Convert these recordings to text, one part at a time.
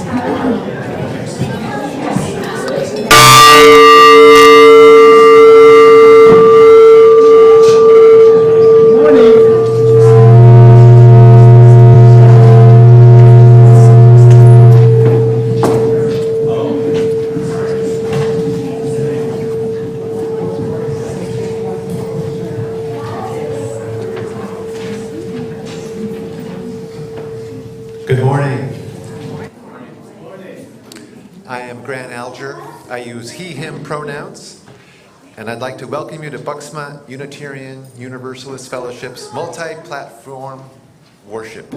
Good morning. I am Grant Alger. I use he, him pronouns, and I'd like to welcome you to Bucksmont Unitarian Universalist Fellowship's multi-platform worship,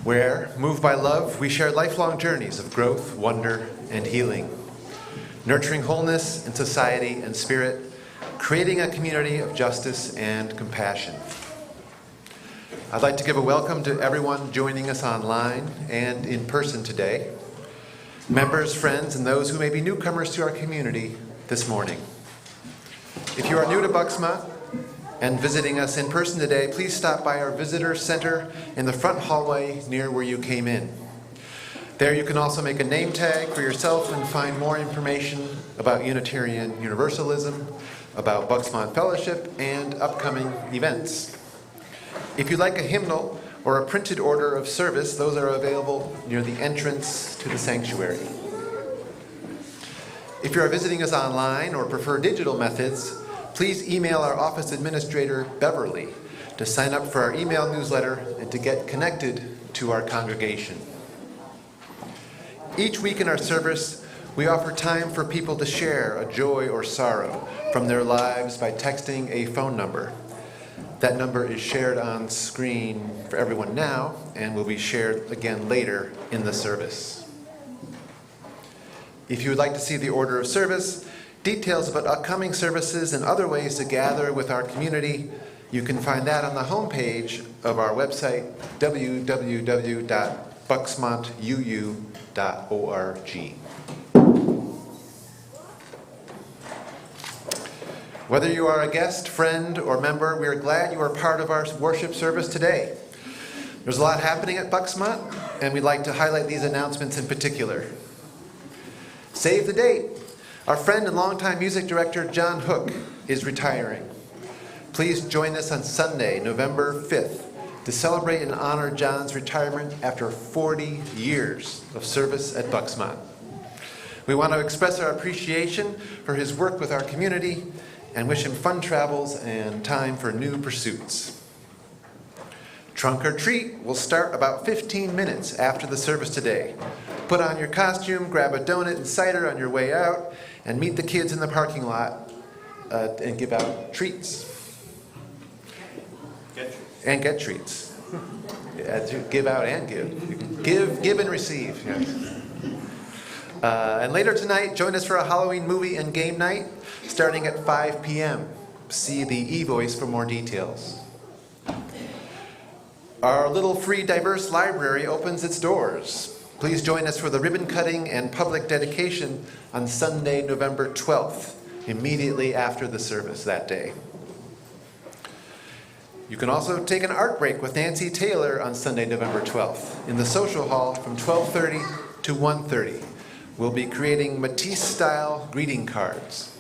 where, moved by love, we share lifelong journeys of growth, wonder, and healing, nurturing wholeness in society and spirit, creating a community of justice and compassion. I'd like to give a welcome to everyone joining us online and in person today, members, friends, and those who may be newcomers to our community this morning. If you are new to Bucksmont and visiting us in person today, please stop by our visitor center in the front hallway near where you came in. There you can also make a name tag for yourself and find more information about Unitarian Universalism, about Bucksmont Fellowship, and upcoming events. If you'd like a hymnal or a printed order of service, those are available near the entrance to the sanctuary. If you are visiting us online or prefer digital methods, please email our office administrator, Beverly, to sign up for our email newsletter and to get connected to our congregation. Each week in our service, we offer time for people to share a joy or sorrow from their lives by texting a phone number. That number is shared on screen for everyone now and will be shared again later in the service. If you would like to see the order of service, details about upcoming services, and other ways to gather with our community, you can find that on the homepage of our website, www.bucksmontuu.org. Whether you are a guest, friend, or member, we are glad you are part of our worship service today. There's a lot happening at Bucksmont, and we'd like to highlight these announcements in particular. Save the date. Our friend and longtime music director, John Hook, is retiring. Please join us on Sunday, November 5th, to celebrate and honor John's retirement after 40 years of service at Bucksmont. We want to express our appreciation for his work with our community and wish him fun travels and time for new pursuits. Trunk or Treat will start about 15 minutes after the service today. Put on your costume, grab a donut and cider on your way out, and meet the kids in the parking lot and give out treats. Get treats. Give out and give. Give and receive. Yes. And later tonight, join us for a Halloween movie and game night starting at 5 p.m. See the e-voice for more details. Our little free diverse library opens its doors. Please join us for the ribbon cutting and public dedication on Sunday, November 12th, immediately after the service that day. You can also take an art break with Nancy Taylor on Sunday, November 12th in the social hall from 12:30 to 1:30. We'll be creating Matisse-style greeting cards.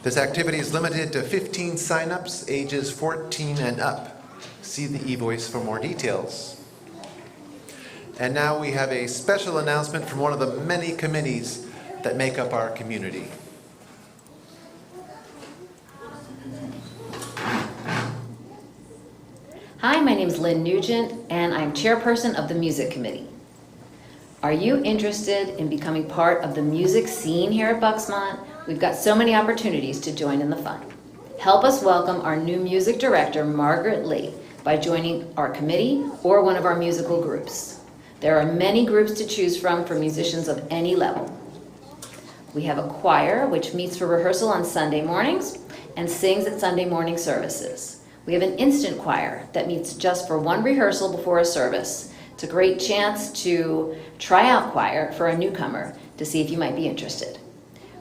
This activity is limited to 15 sign-ups, ages 14 and up. See the e-voice for more details. And now we have a special announcement from one of the many committees that make up our community. Hi, my name is Lynn Nugent, and I'm chairperson of the Music Committee. Are you interested in becoming part of the music scene here at Bucksmont? We've got so many opportunities to join in the fun. Help us welcome our new music director, Margaret Lee, by joining our committee or one of our musical groups. There are many groups to choose from for musicians of any level. We have a choir, which meets for rehearsal on Sunday mornings and sings at Sunday morning services. We have an instant choir that meets just for one rehearsal before a service. It's a great chance to try out choir for a newcomer to see if you might be interested.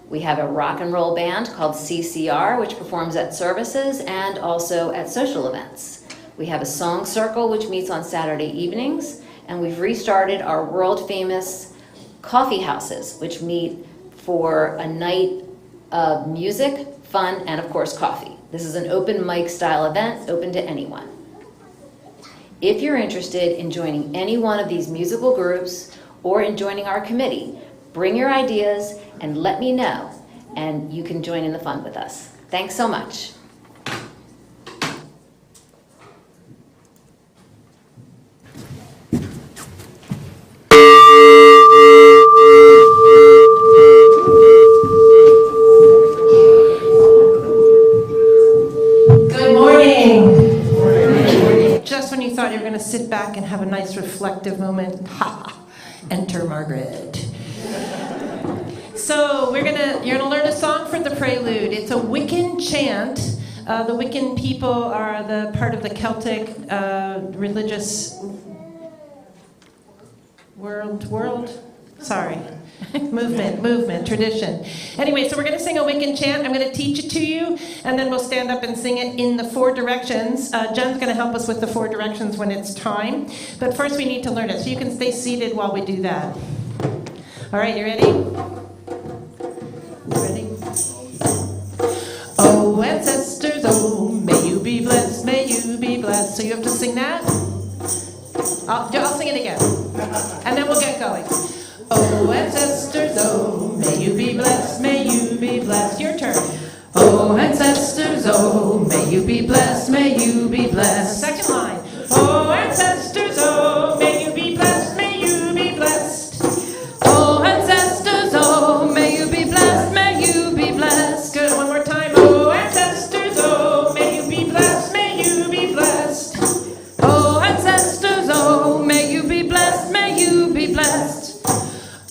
We have a rock and roll band called CCR, which performs at services and also at social events. We have a song circle, which meets on Saturday evenings, and we've restarted our world-famous coffee houses, which meet for a night of music, fun, and of course coffee. This is an open mic style event, open to anyone. If you're interested in joining any one of these musical groups or in joining our committee, bring your ideas and let me know, and you can join in the fun with us. Thanks so much. To sit back and have a nice reflective moment. Enter Margaret. So you're gonna learn a song for the prelude. It's a Wiccan chant. The Wiccan people are the part of the Celtic religious movement, tradition. Anyway, so we're going to sing a Wiccan chant. I'm going to teach it to you, and then we'll stand up and sing it in the 4 directions. Jen's going to help us with the 4 directions when it's time. But first we need to learn it, so you can stay seated while we do that. All right, you ready? Ready? Oh, ancestors, oh, may you be blessed, may you be blessed. So you have to sing that? I'll sing it again, and then we'll get going. Oh, ancestors, oh, may you be blessed, may you be blessed. Your turn. Oh, ancestors, oh, may you be blessed, may you be blessed. Second line. Oh, ancestors, oh, may you be blessed, may you be blessed. Oh, ancestors, oh, may you be blessed, may you be blessed. Good, one more time. Oh, ancestors, oh, may you be blessed, may you be blessed. Oh, ancestors, oh, may you be blessed, may you be blessed.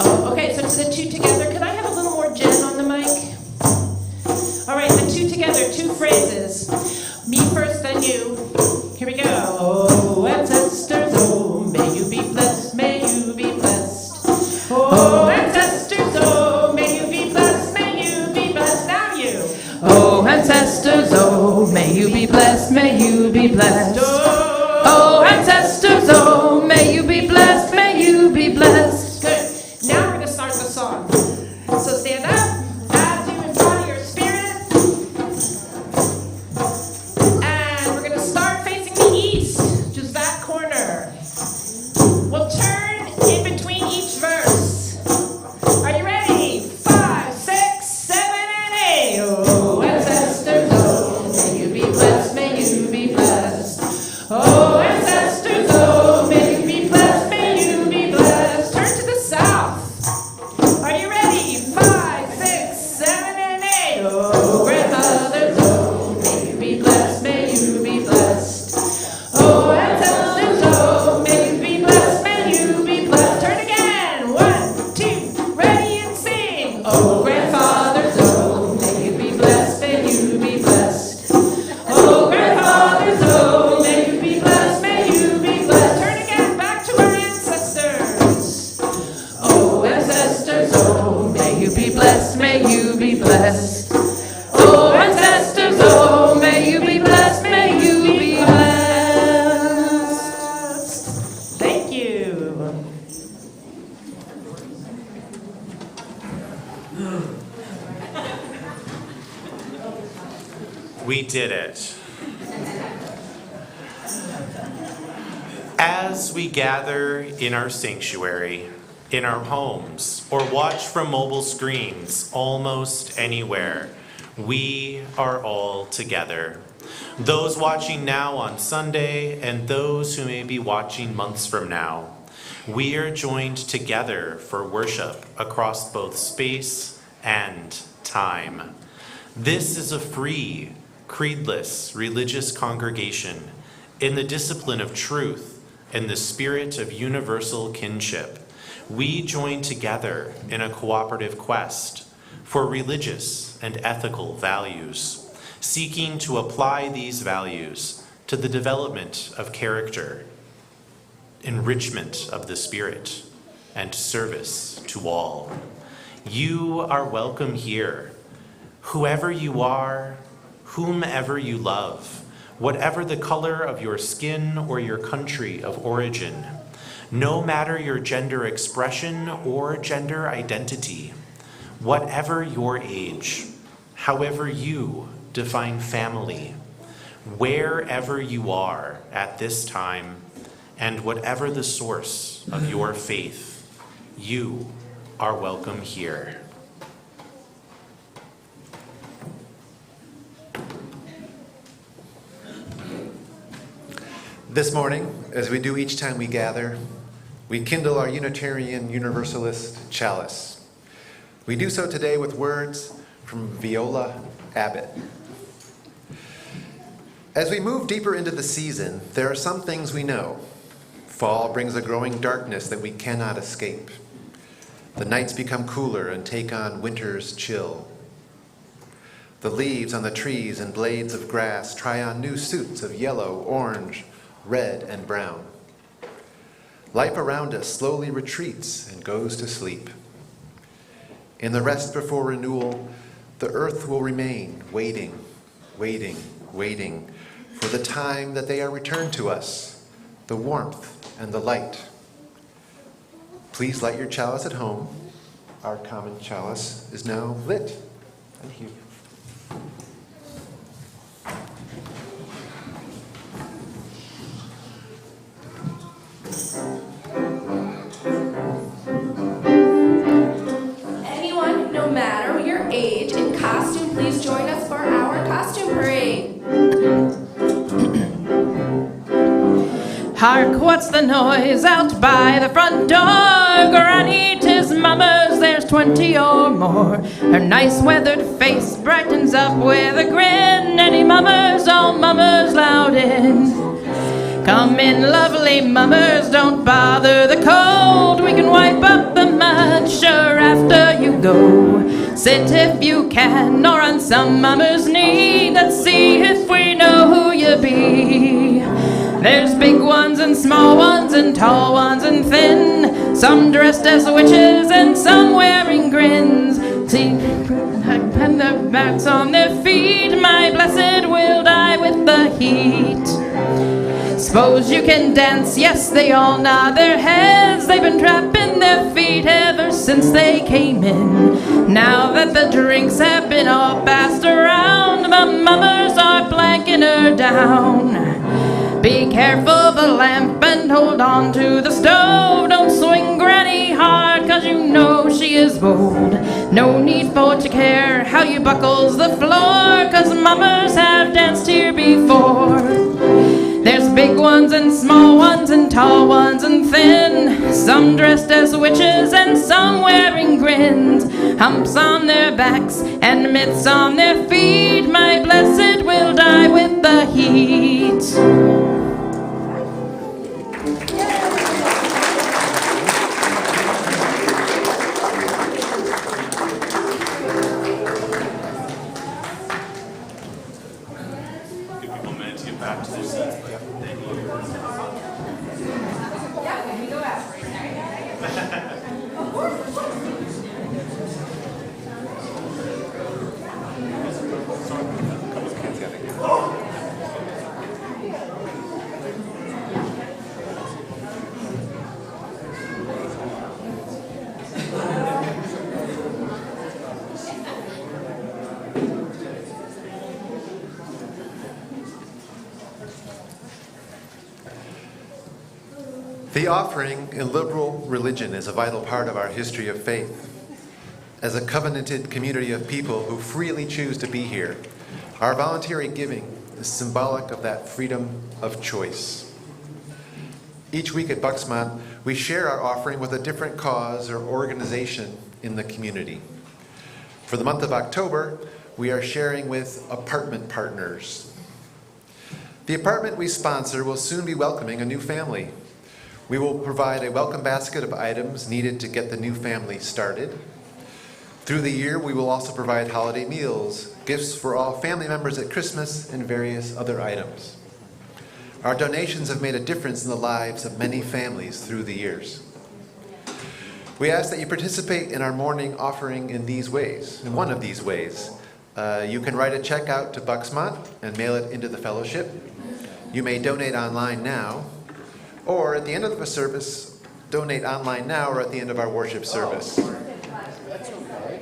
Okay, so to the 2 together, could I have a little more Jen on the mic? All right, the 2 together, 2 phrases. Me first, then you. Here we go. Oh, ancestors, oh, may you be blessed, may you be blessed. Oh, ancestors, oh, may you be blessed, may you be blessed. Now you. Oh, ancestors, oh, may you be blessed, may you be blessed. Oh, ancestors, oh, may you be blessed, may you be blessed. Good. Now we're going to start the song. So stand up as you embody your spirit. And we're going to start facing the east, just that corner. We'll turn in between each verse. Are you ready? 5, 6, 7, and 8. Oh, ancestors, oh, may you be blessed, may you be blessed. Oh, ancestors, oh, may you be blessed, may you be blessed. Turn to the south. Are you ready? 5, 6, 7, and 8. Oh, grandmothers, oh, may you be blessed, may you be blessed. Oh, ancestors, oh, may you be blessed, may you be blessed. Turn again. 1, 2, ready and sing. Oh, grandfathers, oh, may you be blessed, may you be blessed. Oh, grandfathers, oh, may you be blessed, may you be blessed. Turn again, back to our ancestors. Oh, ancestors, oh, may you be blessed, may you be blessed. Oh, ancestors, oh, may you be blessed, may you be blessed. Thank you. We did it. As we gather in our sanctuary, in our homes, or watch from mobile screens almost anywhere, we are all together. Those watching now on Sunday and those who may be watching months from now, we are joined together for worship across both space and time. This is a free, creedless religious congregation in the discipline of truth and the spirit of universal kinship. We join together in a cooperative quest for religious and ethical values, seeking to apply these values to the development of character, enrichment of the spirit, and service to all. You are welcome here. Whoever you are, whomever you love, whatever the color of your skin or your country of origin, no matter your gender expression or gender identity, whatever your age, however you define family, wherever you are at this time, and whatever the source of your faith, you are welcome here. This morning, as we do each time we gather, we kindle our Unitarian Universalist chalice. We do so today with words from Viola Abbott. As we move deeper into the season, there are some things we know. Fall brings a growing darkness that we cannot escape. The nights become cooler and take on winter's chill. The leaves on the trees and blades of grass try on new suits of yellow, orange, red, and brown. Life around us slowly retreats and goes to sleep. In the rest before renewal, the earth will remain waiting, waiting, waiting for the time that they are returned to us, the warmth and the light. Please light your chalice at home. Our common chalice is now lit. Thank you. Anyone, no matter your age, in costume, please join us for our costume parade. Hark, what's the noise out by the front door? Granny, 'tis Mama's, there's 20 or more. Her nice weathered face brightens up with a grin. Any Mamas, all Mamas loud in. Come in, lovely Mamas, don't bother the cold. We can wipe up the mud, sure, after you go. Sit if you can, or on some Mama's knee. Let's see if we know who you be. There's big ones and small ones and tall ones and thin, some dressed as witches and some wearing grins. See, and their backs on their feet, my blessed will die with the heat. Suppose you can dance, yes, they all nod their heads. They've been trapping their feet ever since they came in. Now that the drinks have been all passed around, the Mamas are blanking her down. Be careful the lamp and hold on to the stove. Don't swing Granny hard, 'cause you know she is bold. No need for to care how you buckles the floor, 'cause Mamas have danced here before. There's big ones and small ones and tall ones and thin, some dressed as witches and some wearing grins. Humps on their backs and mitts on their feet, my blessed will die with the heat. Give people a minute to get back to their seats. Thank you. The offering in liberal religion is a vital part of our history of faith. As a covenanted community of people who freely choose to be here, our voluntary giving is symbolic of that freedom of choice. Each week at Bucksmont, we share our offering with a different cause or organization in the community. For the month of October, we are sharing with Apartment Partners. The apartment we sponsor will soon be welcoming a new family. We will provide a welcome basket of items needed to get the new family started. Through the year, we will also provide holiday meals, gifts for all family members at Christmas, and various other items. Our donations have made a difference in the lives of many families through the years. We ask that you participate in our morning offering in these ways, in one of these ways. You can write a check out to Bucksmont and mail it into the fellowship. You may donate online now, or at the end of the service, donate online now or at the end of our worship service.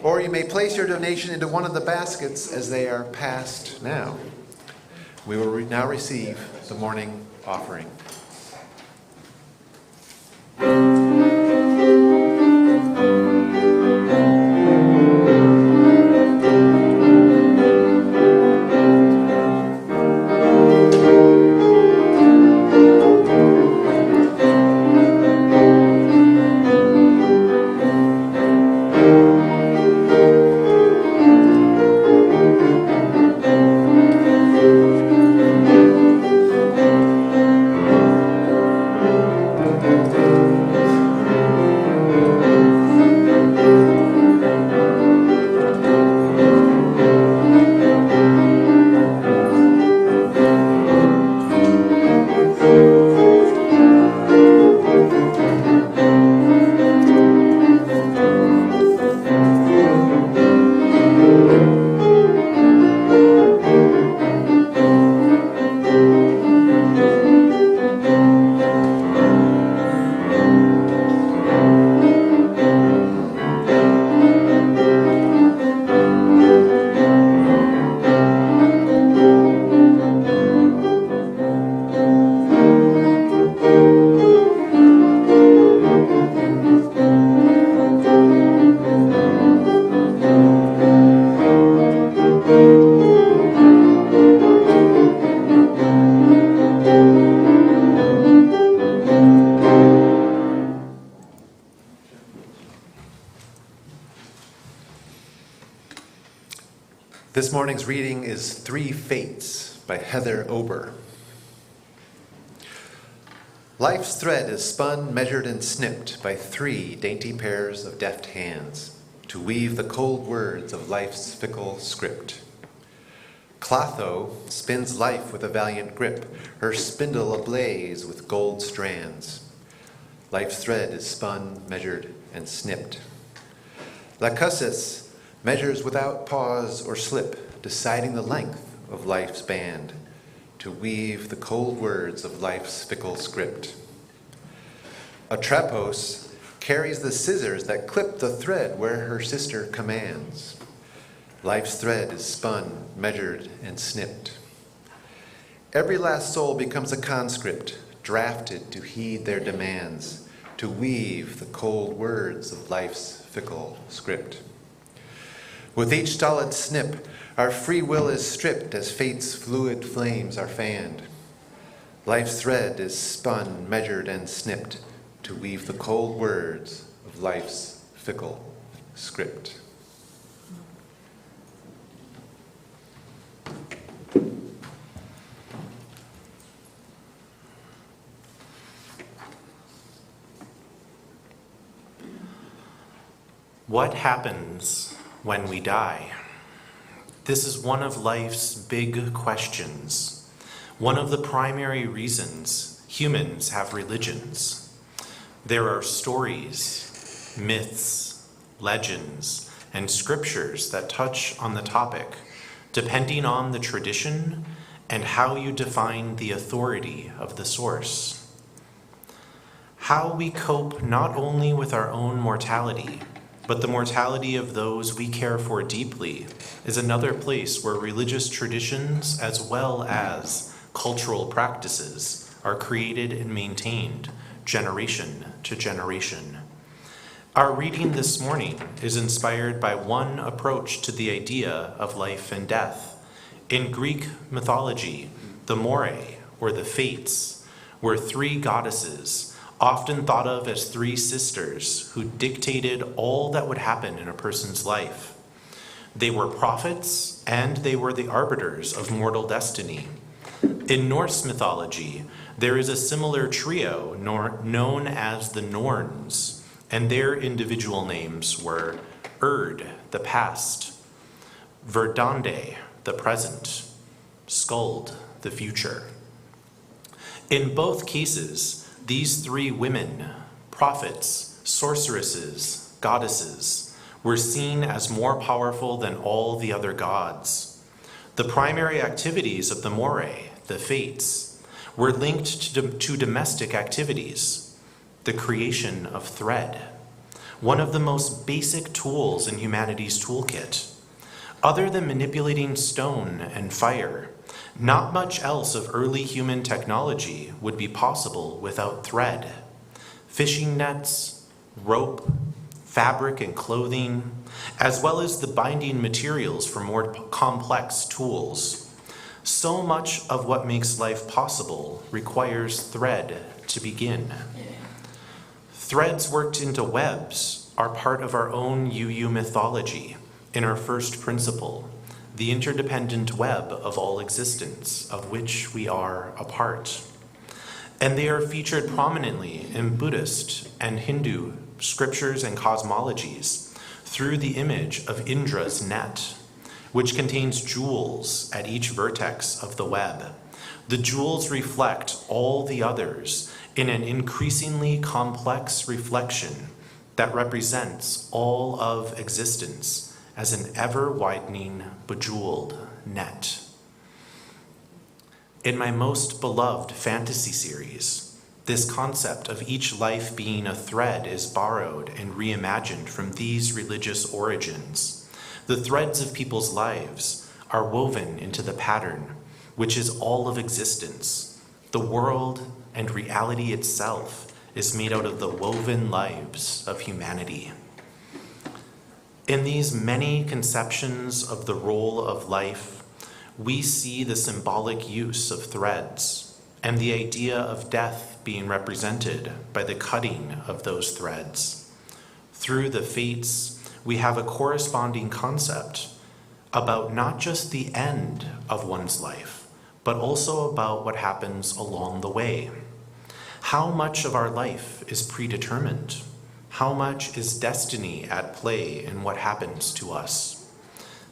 Or you may place your donation into one of the baskets as they are passed now. We will now receive the morning offering. This morning's reading is Three Fates by Heather Ober. Life's thread is spun, measured, and snipped by three dainty pairs of deft hands to weave the cold words of life's fickle script. Clotho spins life with a valiant grip, her spindle ablaze with gold strands. Life's thread is spun, measured, and snipped. Lachesis measures without pause or slip, deciding the length of life's band to weave the cold words of life's fickle script. Atrapos carries the scissors that clip the thread where her sister commands. Life's thread is spun, measured, and snipped. Every last soul becomes a conscript, drafted to heed their demands, to weave the cold words of life's fickle script. With each stolid snip, our free will is stripped as fate's fluid flames are fanned. Life's thread is spun, measured, and snipped to weave the cold words of life's fickle script. What happens when we die? This is one of life's big questions, one of the primary reasons humans have religions. There are stories, myths, legends, and scriptures that touch on the topic, depending on the tradition and how you define the authority of the source. How we cope not only with our own mortality, but the mortality of those we care for deeply is another place where religious traditions as well as cultural practices are created and maintained generation to generation. Our reading this morning is inspired by one approach to the idea of life and death. In Greek mythology, the Moirae, or the Fates, were three goddesses often thought of as three sisters who dictated all that would happen in a person's life. They were prophets and they were the arbiters of mortal destiny. In Norse mythology, there is a similar trio known as the Norns, and their individual names were Urd, the past, Verdande, the present, Skuld, the future. In both cases, these three women, prophets, sorceresses, goddesses, were seen as more powerful than all the other gods. The primary activities of the Moirae, the Fates, were linked to domestic activities. the creation of thread, one of the most basic tools in humanity's toolkit. Other than manipulating stone and fire, not much else of early human technology would be possible without thread. Fishing nets, rope, fabric and clothing, as well as the binding materials for more complex tools. So much of what makes life possible requires thread to begin. Threads worked into webs are part of our own UU mythology in our first principle, the interdependent web of all existence, of which we are a part. And they are featured prominently in Buddhist and Hindu scriptures and cosmologies through the image of Indra's net, which contains jewels at each vertex of the web. The jewels reflect all the others in an increasingly complex reflection that represents all of existence as an ever-widening, bejeweled net. In my most beloved fantasy series, this concept of each life being a thread is borrowed and reimagined from these religious origins. The threads of people's lives are woven into the pattern, which is all of existence. The world and reality itself is made out of the woven lives of humanity. In these many conceptions of the role of life, we see the symbolic use of threads and the idea of death being represented by the cutting of those threads. Through the fates, we have a corresponding concept about not just the end of one's life, but also about what happens along the way. How much of our life is predetermined? How much is destiny at play in what happens to us?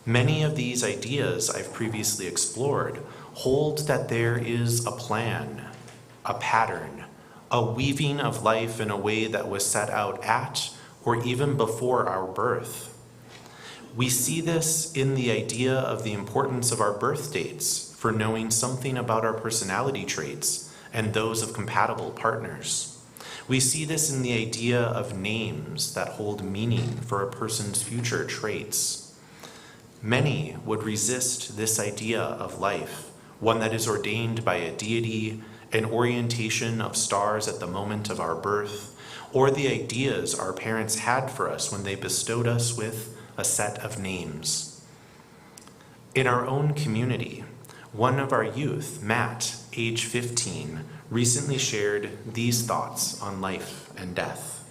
Many of these ideas I've previously explored hold that there is a plan, a pattern, a weaving of life in a way that was set out at or even before our birth. We see this in the idea of the importance of our birth dates for knowing something about our personality traits and those of compatible partners. We see this in the idea of names that hold meaning for a person's future traits. Many would resist this idea of life, one that is ordained by a deity, an orientation of stars at the moment of our birth, or the ideas our parents had for us when they bestowed us with a set of names. In our own community, one of our youth, Matt, age 15, recently shared these thoughts on life and death.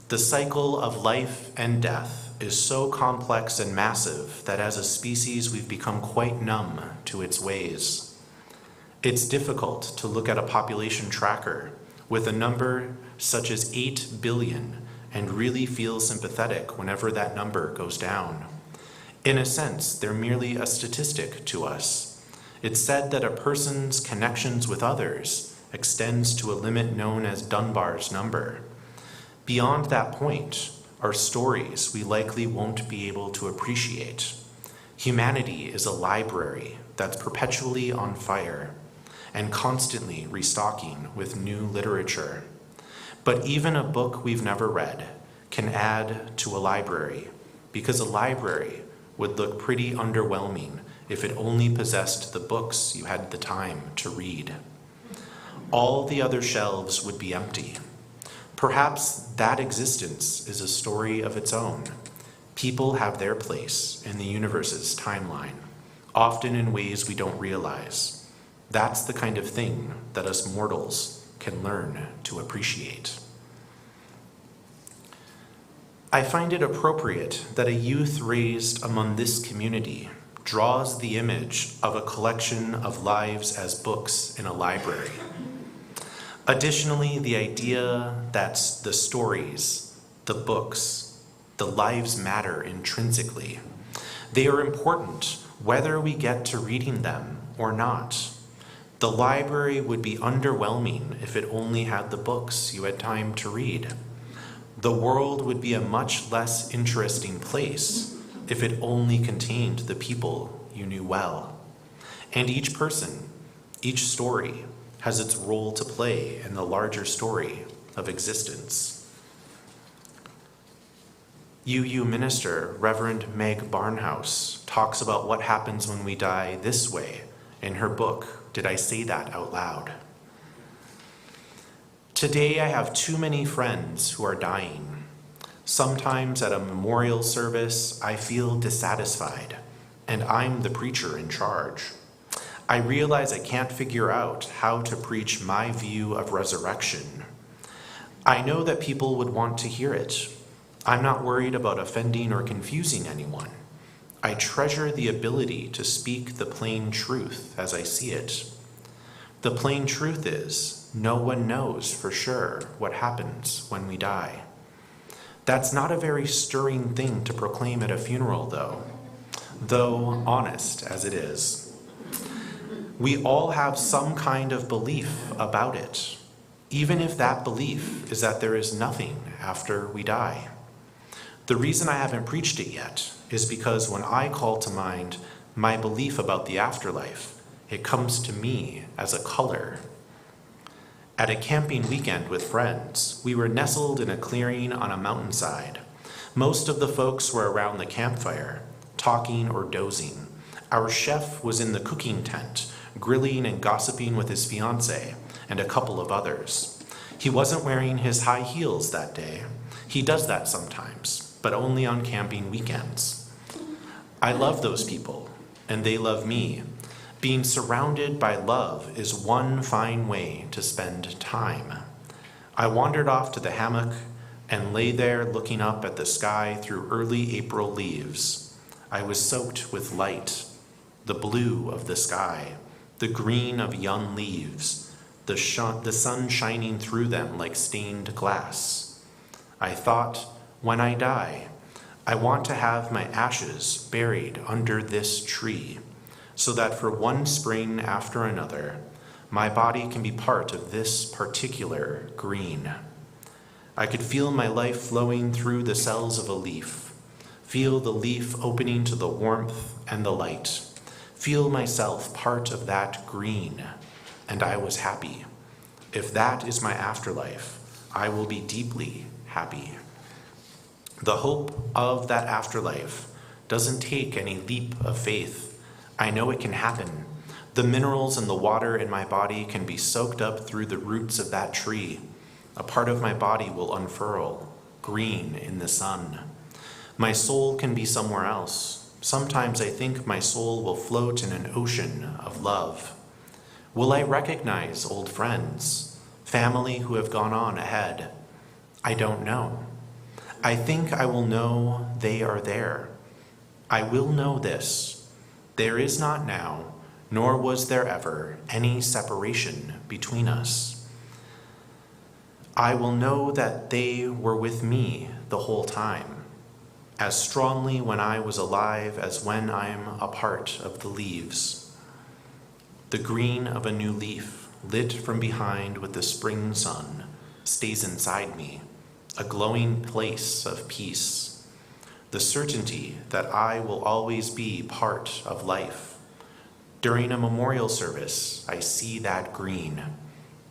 The cycle of life and death is so complex and massive that as a species we've become quite numb to its ways. It's difficult to look at a population tracker with a number such as 8 billion and really feel sympathetic whenever that number goes down. In a sense, they're merely a statistic to us. It's said that a person's connections with others extends to a limit known as Dunbar's number. Beyond that point are stories we likely won't be able to appreciate. Humanity is a library that's perpetually on fire and constantly restocking with new literature. But even a book we've never read can add to a library, because a library would look pretty underwhelming if it only possessed the books you had the time to read. All the other shelves would be empty. Perhaps that existence is a story of its own. People have their place in the universe's timeline, often in ways we don't realize. That's the kind of thing that us mortals can learn to appreciate. I find it appropriate that a youth raised among this community draws the image of a collection of lives as books in a library. Additionally, the idea that the stories, the books, the lives matter intrinsically. They are important whether we get to reading them or not. The library would be underwhelming if it only had the books you had time to read. The world would be a much less interesting place if it only contained the people you knew well. And each person, each story, has its role to play in the larger story of existence. UU minister Reverend Meg Barnhouse talks about what happens when we die this way in her book, Did I Say That Out Loud? Today I have too many friends who are dying. Sometimes at a memorial service, I feel dissatisfied, and I'm the preacher in charge. I realize I can't figure out how to preach my view of resurrection. I know that people would want to hear it. I'm not worried about offending or confusing anyone. I treasure the ability to speak the plain truth as I see it. The plain truth is, no one knows for sure what happens when we die. That's not a very stirring thing to proclaim at a funeral, though honest as it is. We all have some kind of belief about it, even if that belief is that there is nothing after we die. The reason I haven't preached it yet is because when I call to mind my belief about the afterlife, it comes to me as a color. At a camping weekend with friends, we were nestled in a clearing on a mountainside. Most of the folks were around the campfire, talking or dozing. Our chef was in the cooking tent, grilling and gossiping with his fiancée and a couple of others. He wasn't wearing his high heels that day. He does that sometimes, but only on camping weekends. I love those people, and they love me. Being surrounded by love is one fine way to spend time. I wandered off to the hammock and lay there looking up at the sky through early April leaves. I was soaked with light, the blue of the sky, the green of young leaves, the sun shining through them like stained glass. I thought, when I die, I want to have my ashes buried under this tree, so that for one spring after another, my body can be part of this particular green. I could feel my life flowing through the cells of a leaf, feel the leaf opening to the warmth and the light, feel myself part of that green, and I was happy. If that is my afterlife, I will be deeply happy. The hope of that afterlife doesn't take any leap of faith. I know it can happen. The minerals in the water in my body can be soaked up through the roots of that tree. A part of my body will unfurl, green in the sun. My soul can be somewhere else. Sometimes I think my soul will float in an ocean of love. Will I recognize old friends, family who have gone on ahead? I don't know. I think I will know they are there. I will know this: there is not now, nor was there ever, any separation between us. I will know that they were with me the whole time, as strongly when I was alive as when I'm a part of the leaves. The green of a new leaf, lit from behind with the spring sun, stays inside me, a glowing place of peace. The certainty that I will always be part of life. During a memorial service, I see that green.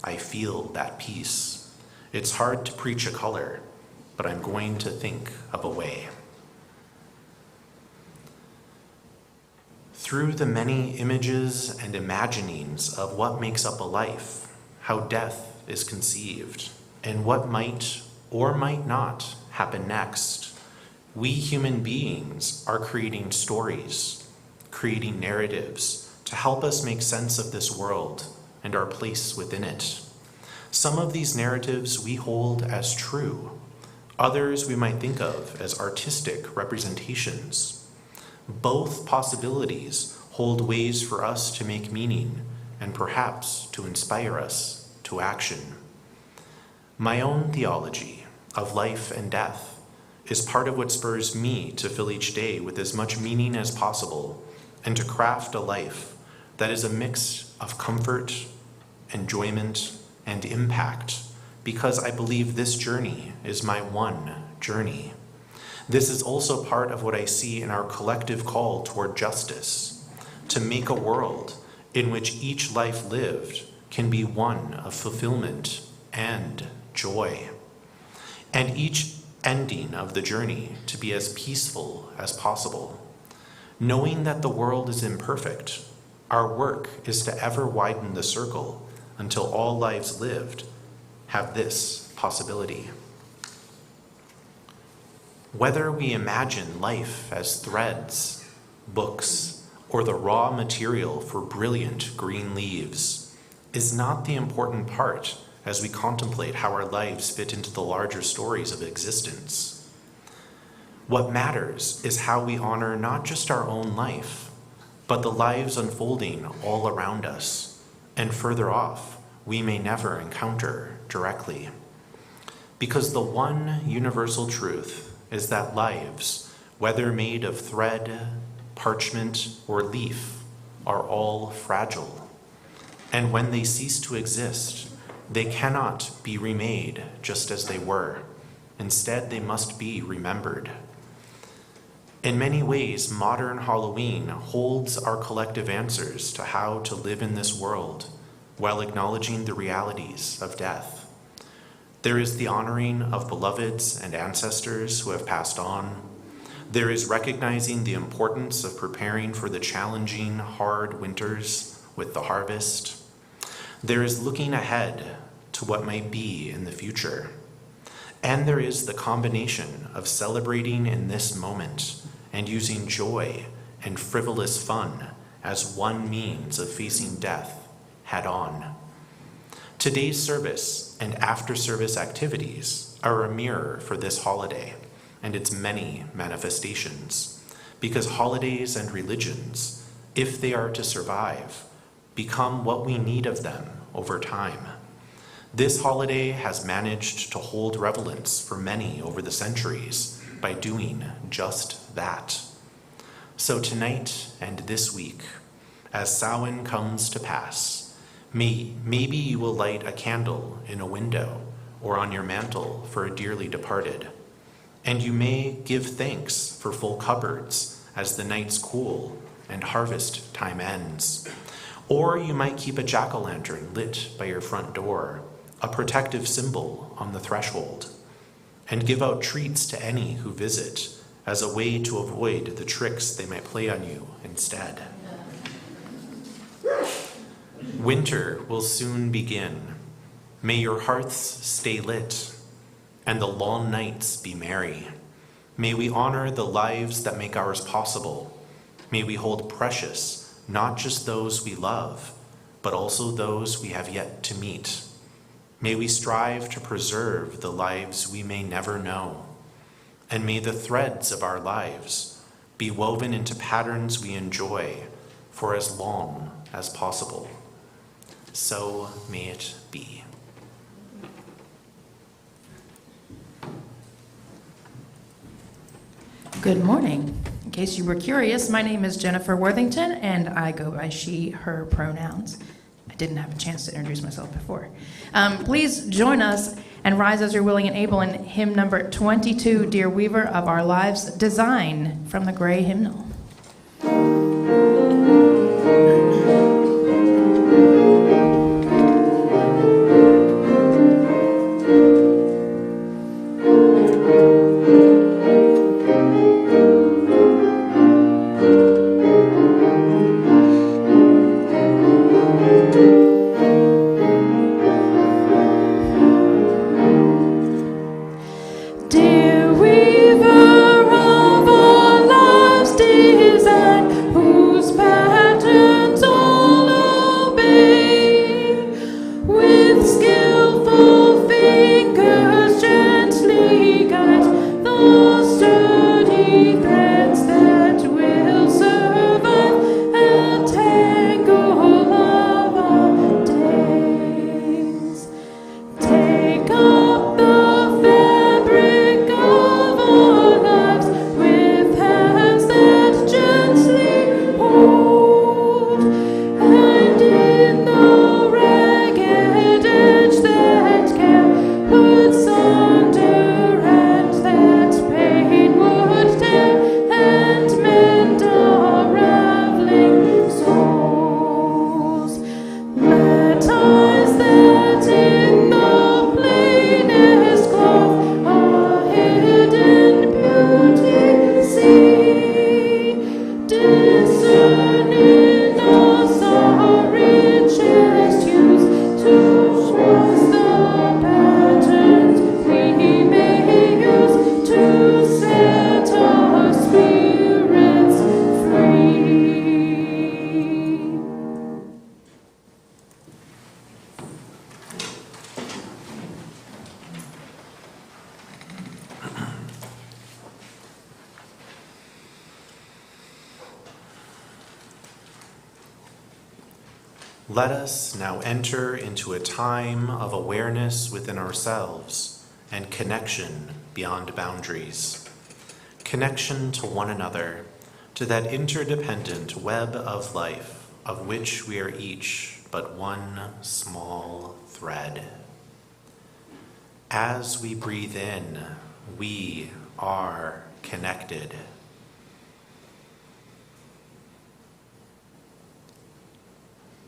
I feel that peace. It's hard to preach a color, but I'm going to think of a way. Through the many images and imaginings of what makes up a life, how death is conceived, and what might or might not happen next, we human beings are creating stories, creating narratives to help us make sense of this world and our place within it. Some of these narratives we hold as true. Others we might think of as artistic representations. Both possibilities hold ways for us to make meaning and perhaps to inspire us to action. My own theology of life and death is part of what spurs me to fill each day with as much meaning as possible and to craft a life that is a mix of comfort, enjoyment, and impact, because I believe this journey is my one journey. This is also part of what I see in our collective call toward justice, to make a world in which each life lived can be one of fulfillment and joy, and each ending of the journey to be as peaceful as possible. Knowing that the world is imperfect, our work is to ever widen the circle until all lives lived have this possibility. Whether we imagine life as threads, books, or the raw material for brilliant green leaves is not the important part as we contemplate how our lives fit into the larger stories of existence. What matters is how we honor not just our own life, but the lives unfolding all around us and further off we may never encounter directly. Because the one universal truth is that lives, whether made of thread, parchment, or leaf, are all fragile. And when they cease to exist, they cannot be remade just as they were. Instead, they must be remembered. In many ways, modern Halloween holds our collective answers to how to live in this world while acknowledging the realities of death. There is the honoring of beloveds and ancestors who have passed on. There is recognizing the importance of preparing for the challenging, hard winters with the harvest. There is looking ahead to what might be in the future. And there is the combination of celebrating in this moment and using joy and frivolous fun as one means of facing death head on. Today's service and after-service activities are a mirror for this holiday and its many manifestations, because holidays and religions, if they are to survive, become what we need of them over time. This holiday has managed to hold relevance for many over the centuries by doing just that. So tonight and this week, as Samhain comes to pass, maybe you will light a candle in a window or on your mantle for a dearly departed. And you may give thanks for full cupboards as the nights cool and harvest time ends. Or you might keep a jack-o'-lantern lit by your front door, a protective symbol on the threshold, and give out treats to any who visit as a way to avoid the tricks they might play on you instead. Winter will soon begin. May your hearths stay lit and the long nights be merry. May we honor the lives that make ours possible. May we hold precious not just those we love, but also those we have yet to meet. May we strive to preserve the lives we may never know. And may the threads of our lives be woven into patterns we enjoy for as long as possible. So may it be. Good morning. In case you were curious, my name is Jennifer Worthington, and I go by she, her pronouns. I didn't have a chance to introduce myself before. Please join us and rise as you're willing and able in hymn number 22, Dear Weaver of Our Lives, Design, from the Gray Hymnal. Dear weaver of our lives, design, whose patterns all obey, with skillful fingers gently guide the sturdy threads that will survive a tangle of our days. Take up the fabric of our lives with hands that gently Let us now enter into a time of awareness within ourselves and connection beyond boundaries. Connection to one another, to that interdependent web of life of which we are each but one small thread. As we breathe in, we are connected.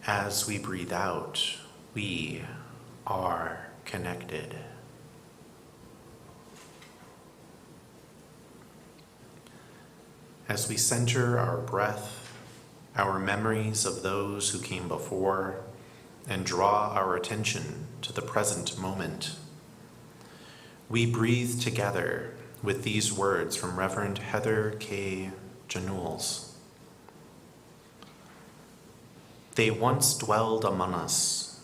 As we breathe out, we are connected. As we center our breath, our memories of those who came before, and draw our attention to the present moment, we breathe together with these words from Reverend Heather K. Janules. They once dwelled among us,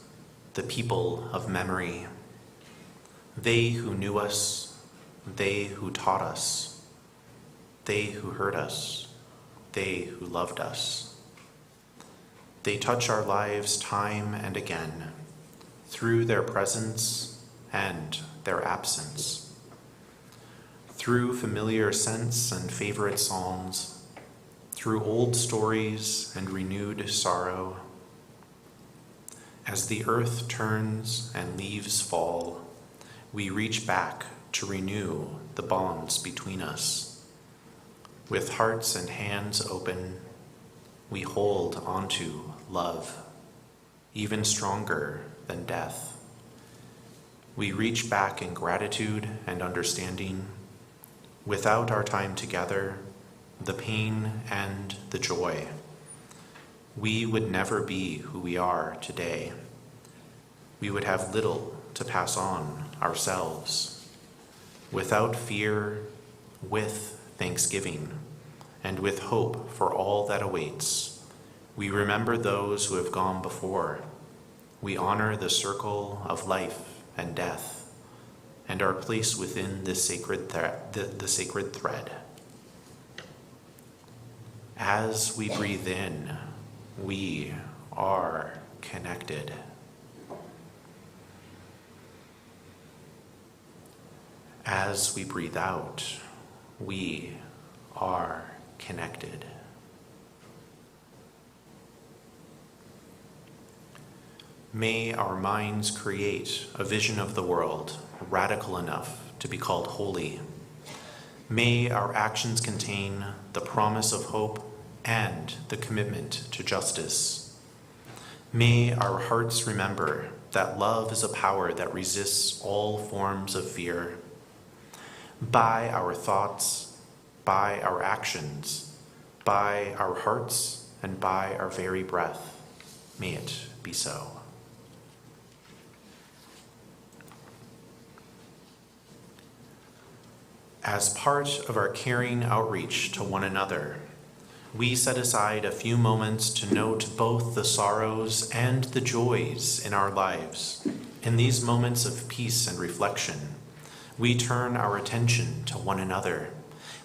the people of memory. They who knew us, they who taught us, they who heard us, they who loved us. They touch our lives time and again, through their presence and their absence, through familiar scents and favorite songs, through old stories and renewed sorrow. As the earth turns and leaves fall, we reach back to renew the bonds between us. With hearts and hands open, we hold onto love, even stronger than death. We reach back in gratitude and understanding. Without our time together, the pain and the joy, we would never be who we are today. We would have little to pass on ourselves. Without fear, with thanksgiving, and with hope for all that awaits, we remember those who have gone before. We honor the circle of life and death, and our place within this sacred the sacred thread. As we breathe in, we are connected. As we breathe out, we are connected. May our minds create a vision of the world radical enough to be called holy. May our actions contain the promise of hope and the commitment to justice. May our hearts remember that love is a power that resists all forms of fear. By our thoughts, by our actions, by our hearts, and by our very breath, may it be so. As part of our caring outreach to one another, we set aside a few moments to note both the sorrows and the joys in our lives. In these moments of peace and reflection, we turn our attention to one another.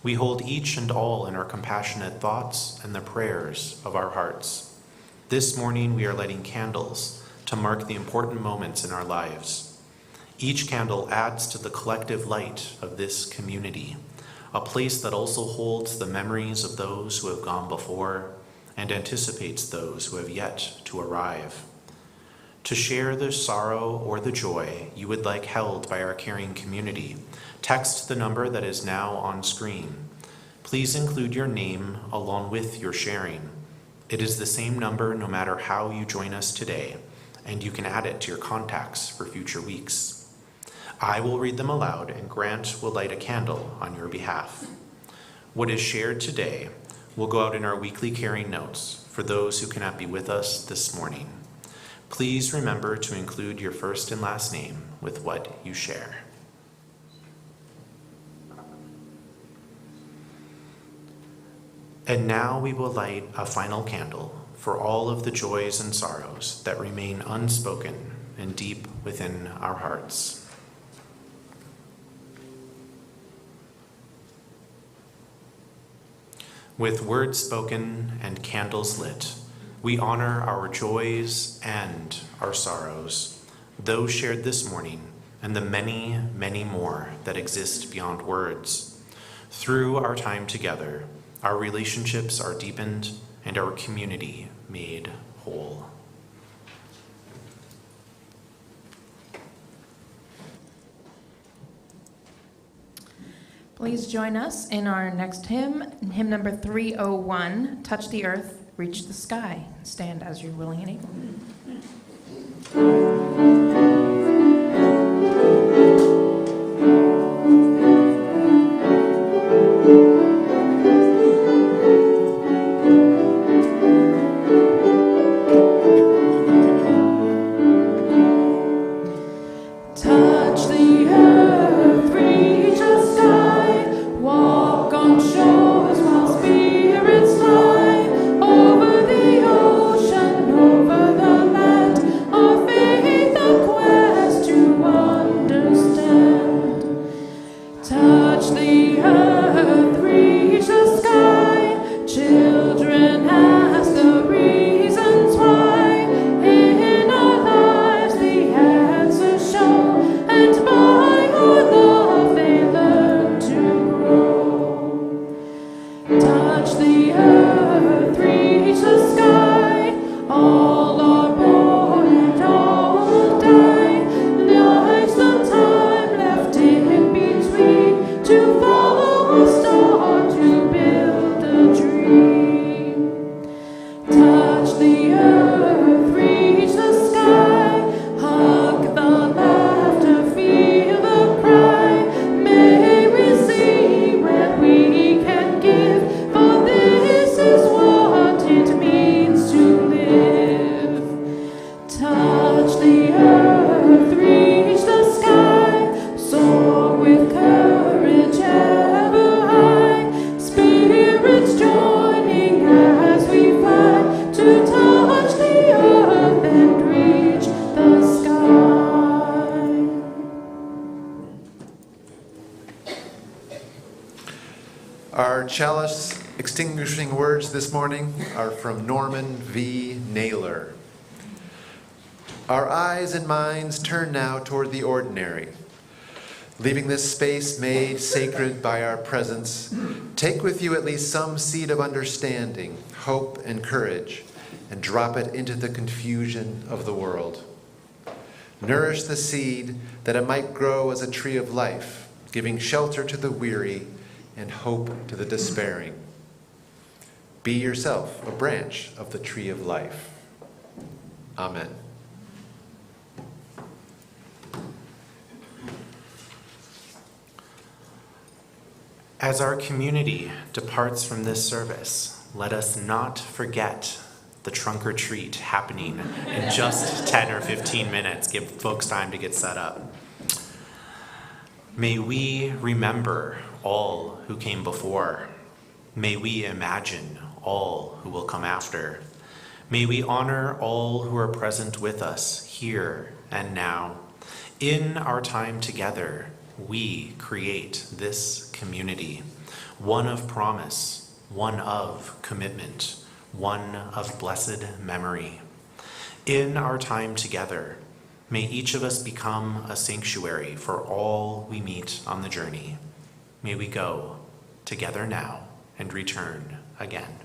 We hold each and all in our compassionate thoughts and the prayers of our hearts. This morning, we are lighting candles to mark the important moments in our lives. Each candle adds to the collective light of this community, a place that also holds the memories of those who have gone before and anticipates those who have yet to arrive. To share the sorrow or the joy you would like held by our caring community, text the number that is now on screen. Please include your name along with your sharing. It is the same number no matter how you join us today, and you can add it to your contacts for future weeks. I will read them aloud, and Grant will light a candle on your behalf. What is shared today will go out in our weekly caring notes for those who cannot be with us this morning. Please remember to include your first and last name with what you share. And now we will light a final candle for all of the joys and sorrows that remain unspoken and deep within our hearts. With words spoken and candles lit, We honor our joys and our sorrows, those shared this morning, and the many, many more that exist beyond words. Through our time together, our relationships are deepened and our community made whole. Please join us in our next hymn, hymn number 301, Touch the Earth, Reach the Sky. Stand as you're willing and able. Our chalice extinguishing words this morning are from Norman V. Naylor. Our eyes and minds turn now toward the ordinary. Leaving this space made sacred by our presence, take with you at least some seed of understanding, hope, and courage, and drop it into the confusion of the world. Nourish the seed that it might grow as a tree of life, giving shelter to the weary and hope to the despairing. Be yourself a branch of the tree of life. Amen. As our community departs from this service, let us not forget the trunk or treat happening in just 10 or 15 minutes. Give folks time to get set up. May we remember all who came before. May we imagine all who will come after. May we honor all who are present with us here and now. In our time together, we create this community, one of promise, one of commitment, one of blessed memory. In our time together, may each of us become a sanctuary for all we meet on the journey. May we go together now and return again.